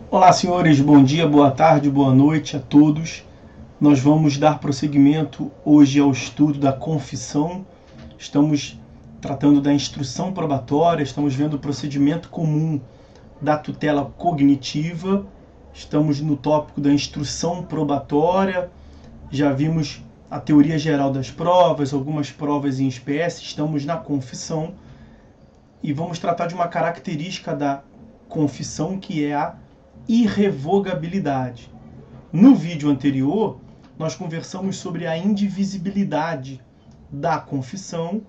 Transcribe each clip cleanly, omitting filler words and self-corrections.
Olá, senhores, bom dia, boa tarde, boa noite a todos. Nós vamos dar prosseguimento hoje ao estudo da confissão. Estamos tratando da instrução probatória, estamos vendo o procedimento comum da tutela cognitiva, estamos no tópico da instrução probatória, já vimos a teoria geral das provas, algumas provas em espécie, estamos na confissão e vamos tratar de uma característica da confissão que é a irrevogabilidade. No vídeo anterior, nós conversamos sobre a indivisibilidade da confissão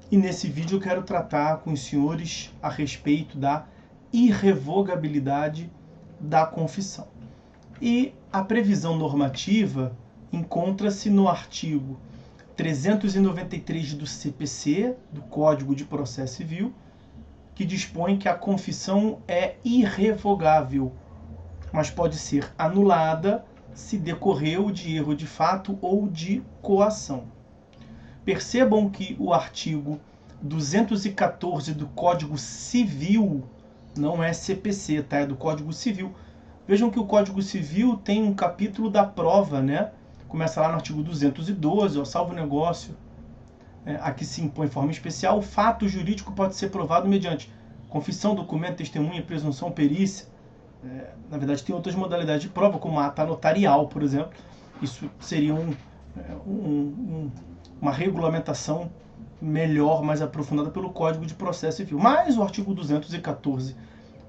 e nesse vídeo eu quero tratar com os senhores a respeito da irrevogabilidade da confissão. E a previsão normativa encontra-se no artigo 393 do CPC, do Código de Processo Civil, que dispõe que a confissão é irrevogável, mas pode ser anulada se decorreu de erro de fato ou de coação. Percebam que o artigo 214 do Código Civil não é CPC, tá? É do Código Civil. Vejam que o Código Civil tem um capítulo da prova, né? Começa lá no artigo 212, ó, salvo negócio. Aqui se impõe forma especial. O fato jurídico pode ser provado mediante confissão, documento, testemunha, presunção, perícia. Na verdade, tem outras modalidades de prova, como a ata notarial, por exemplo. Isso seria uma regulamentação melhor, mais aprofundada pelo Código de Processo Civil. Mas o artigo 214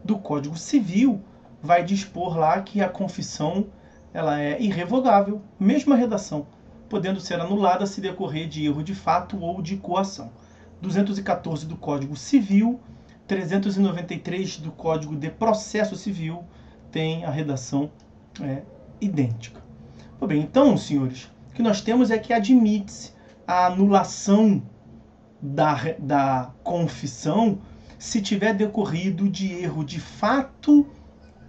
do Código Civil vai dispor lá que a confissão ela é irrevogável, mesma redação, podendo ser anulada se decorrer de erro de fato ou de coação. 214 do Código Civil, 393 do Código de Processo Civil tem a redação idêntica. Bem, então, senhores, o que nós temos é que admite-se a anulação da confissão se tiver decorrido de erro de fato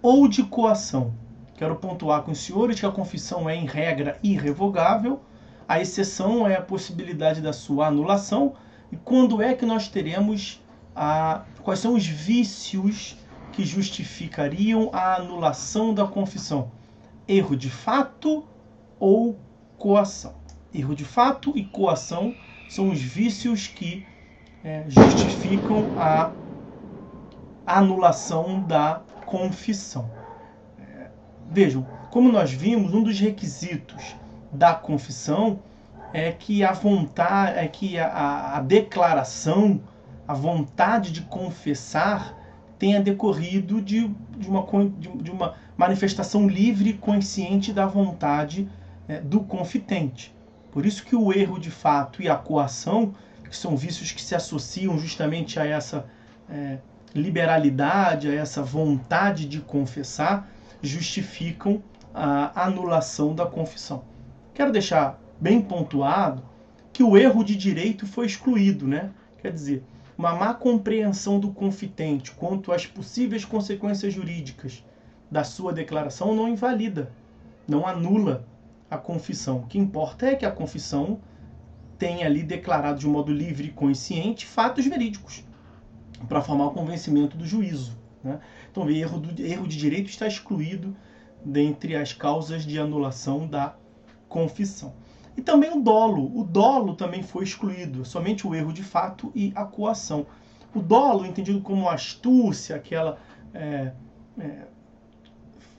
ou de coação. Quero pontuar com os senhores que a confissão é, em regra, irrevogável. A exceção é a possibilidade da sua anulação. E quando é que nós teremos quais são os vícios que justificariam a anulação da confissão? Erro de fato ou coação. Erro de fato e coação são os vícios que justificam a anulação da confissão. Vejam, como nós vimos, um dos requisitos da confissão é que a vontade, a declaração, a vontade de confessar tenha decorrido de uma manifestação livre e consciente da vontade do confitente. Por isso que o erro de fato e a coação, que são vícios que se associam justamente a essa liberalidade, a essa vontade de confessar, justificam a anulação da confissão. Quero deixar bem pontuado que o erro de direito foi excluído, né? Quer dizer, uma má compreensão do confitente quanto às possíveis consequências jurídicas da sua declaração não invalida, não anula a confissão. O que importa é que a confissão tenha ali declarado de um modo livre e consciente fatos verídicos para formar o convencimento do juízo, né? Então, o erro de direito está excluído dentre as causas de anulação da confissão. E também o dolo. O dolo também foi excluído, somente o erro de fato e a coação. O dolo, entendido como astúcia, aquela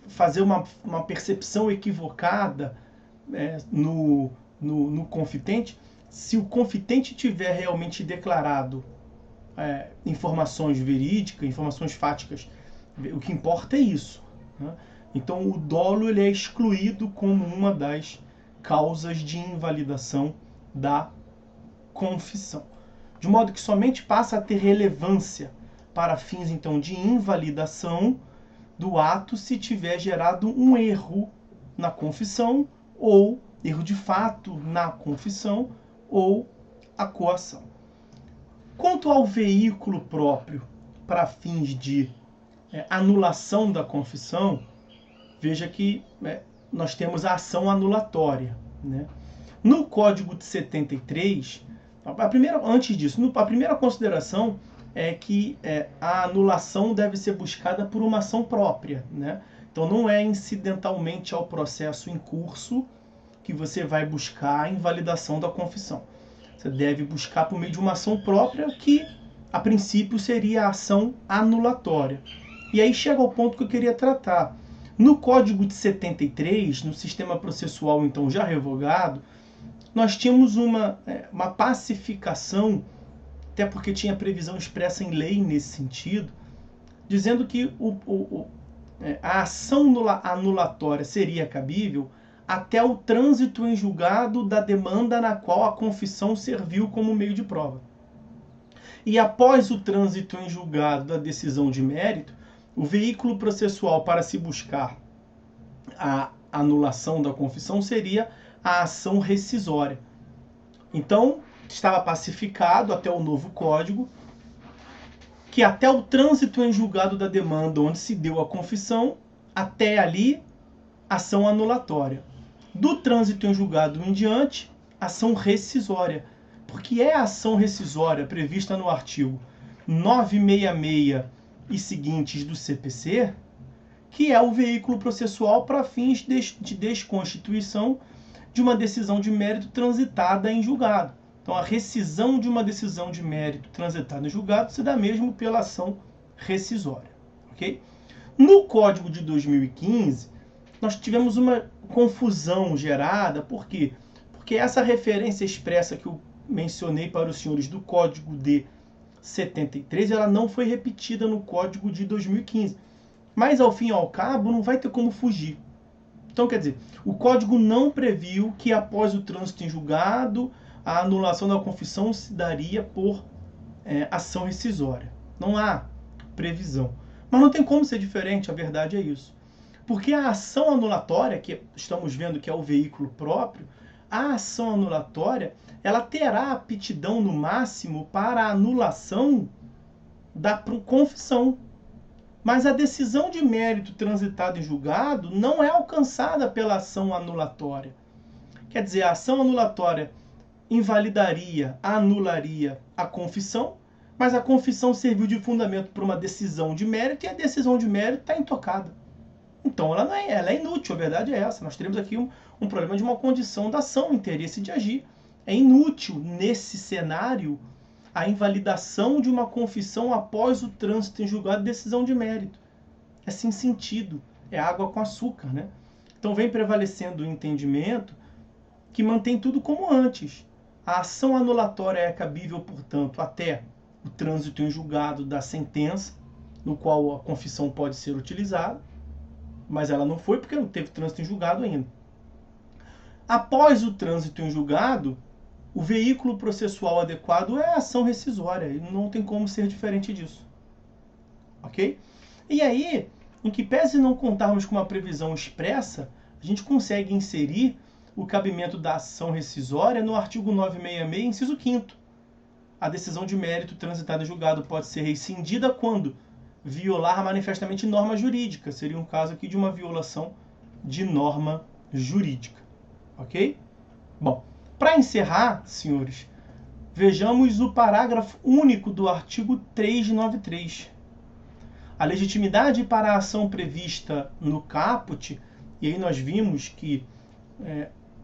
fazer uma percepção equivocada no confitente, se o confitente tiver realmente declarado informações verídicas, informações fáticas, o que importa é isso, né? Então o dolo ele é excluído como uma das causas de invalidação da confissão, de modo que somente passa a ter relevância para fins então de invalidação do ato se tiver gerado um erro na confissão, ou erro de fato na confissão, ou a coação. Quanto ao veículo próprio para fins de anulação da confissão, veja que nós temos a ação anulatória, né? No Código de 73, antes disso, a primeira consideração é que a anulação deve ser buscada por uma ação própria, né? Então não é incidentalmente ao processo em curso que você vai buscar a invalidação da confissão. Você deve buscar por meio de uma ação própria que, a princípio, seria a ação anulatória. E aí chega ao ponto que eu queria tratar. No Código de 73, no sistema processual então já revogado, nós tínhamos uma pacificação, até porque tinha previsão expressa em lei nesse sentido, dizendo que a ação anulatória seria cabível até o trânsito em julgado da demanda na qual a confissão serviu como meio de prova. E após o trânsito em julgado da decisão de mérito, o veículo processual para se buscar a anulação da confissão seria a ação rescisória. Então, estava pacificado até o novo Código que até o trânsito em julgado da demanda onde se deu a confissão, até ali, ação anulatória. Do trânsito em julgado em diante, ação rescisória. Porque é a ação rescisória prevista no artigo 966 e seguintes do CPC, que é o veículo processual para fins de desconstituição de uma decisão de mérito transitada em julgado. Então, a rescisão de uma decisão de mérito transitada em julgado se dá mesmo pela ação rescisória. Okay? No Código de 2015, nós tivemos uma confusão gerada. Por quê? Porque essa referência expressa que eu mencionei para os senhores do Código de 73, ela não foi repetida no Código de 2015. Mas, ao fim e ao cabo, não vai ter como fugir. Então, quer dizer, o Código não previu que após o trânsito em julgado, a anulação da confissão se daria por ação rescisória. Não há previsão. Mas não tem como ser diferente, a verdade é isso. Porque a ação anulatória, que estamos vendo que é o veículo próprio, a ação anulatória, ela terá aptidão no máximo para a anulação da confissão. Mas a decisão de mérito transitada em julgado não é alcançada pela ação anulatória. Quer dizer, a ação anulatória invalidaria, anularia a confissão, mas a confissão serviu de fundamento para uma decisão de mérito e a decisão de mérito está intocada. Então ela é inútil, a verdade é essa. Nós teremos aqui um problema de uma condição da ação, interesse de agir. É inútil, nesse cenário, a invalidação de uma confissão após o trânsito em julgado de decisão de mérito. É sem sentido, é água com açúcar, né? Então vem prevalecendo o entendimento que mantém tudo como antes. A ação anulatória é cabível, portanto, até o trânsito em julgado da sentença, no qual a confissão pode ser utilizada, mas ela não foi porque não teve trânsito em julgado ainda. Após o trânsito em julgado, o veículo processual adequado é a ação rescisória, e não tem como ser diferente disso. Ok? E aí, em que pese não contarmos com uma previsão expressa, a gente consegue inserir o cabimento da ação rescisória no artigo 966, inciso 5º. A decisão de mérito transitada em julgado pode ser rescindida quando violar manifestamente norma jurídica. Seria um caso aqui de uma violação de norma jurídica. Ok? Bom, para encerrar, senhores, vejamos o parágrafo único do artigo 393. A legitimidade para a ação prevista no caput, e aí nós vimos que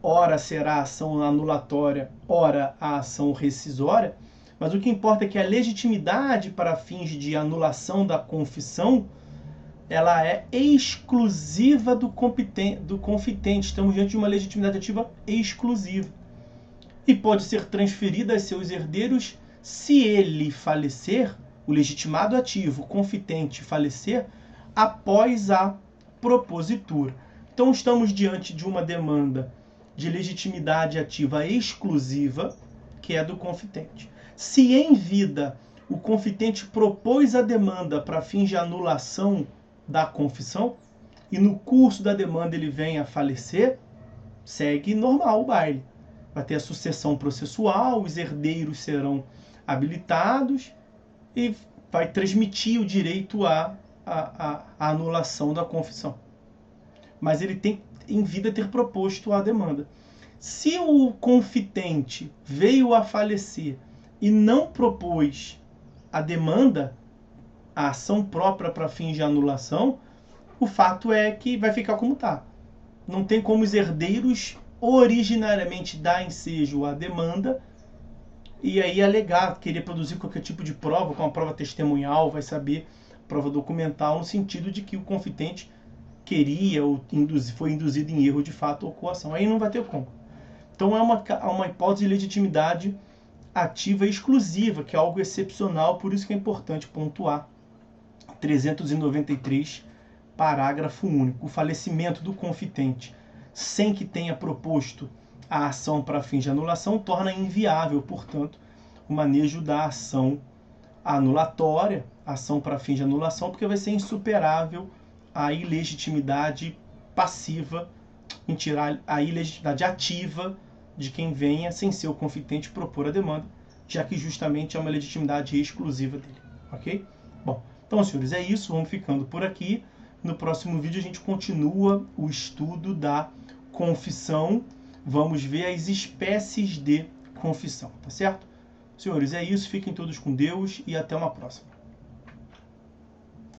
ora será a ação anulatória, ora a ação rescisória, mas o que importa é que a legitimidade para fins de anulação da confissão, ela é exclusiva do confitente. Estamos diante de uma legitimidade ativa exclusiva. E pode ser transferida a seus herdeiros se ele falecer, o legitimado ativo, o confitente falecer, após a propositura. Então estamos diante de uma demanda de legitimidade ativa exclusiva, que é do confitente. Se em vida o confitente propôs a demanda para fins de anulação da confissão, e no curso da demanda ele vem a falecer, segue normal o baile. Vai ter a sucessão processual, os herdeiros serão habilitados e vai transmitir o direito à anulação da confissão. Mas ele tem em vida ter proposto a demanda. Se o confitente veio a falecer e não propôs a demanda, a ação própria para fins de anulação, O fato é que vai ficar como está. Não tem como os herdeiros originariamente dar ensejo à demanda e aí alegar, querer produzir qualquer tipo de prova, como uma prova testemunhal, vai saber, prova documental, no sentido de que o confitente queria ou foi induzido em erro de fato ou coação. Aí não vai ter como. Então é uma hipótese de legitimidade ativa exclusiva, que é algo excepcional, por isso que é importante pontuar 393, parágrafo único. O falecimento do confitente sem que tenha proposto a ação para fins de anulação torna inviável, portanto, o manejo da ação anulatória, ação para fins de anulação, porque vai ser insuperável a ilegitimidade passiva em tirar a ilegitimidade ativa de quem venha, sem ser o confitente, propor a demanda, já que justamente é uma legitimidade exclusiva dele, ok? Bom, então, senhores, é isso, vamos ficando por aqui. No próximo vídeo a gente continua o estudo da confissão, vamos ver as espécies de confissão, tá certo? Senhores, é isso, fiquem todos com Deus e até uma próxima.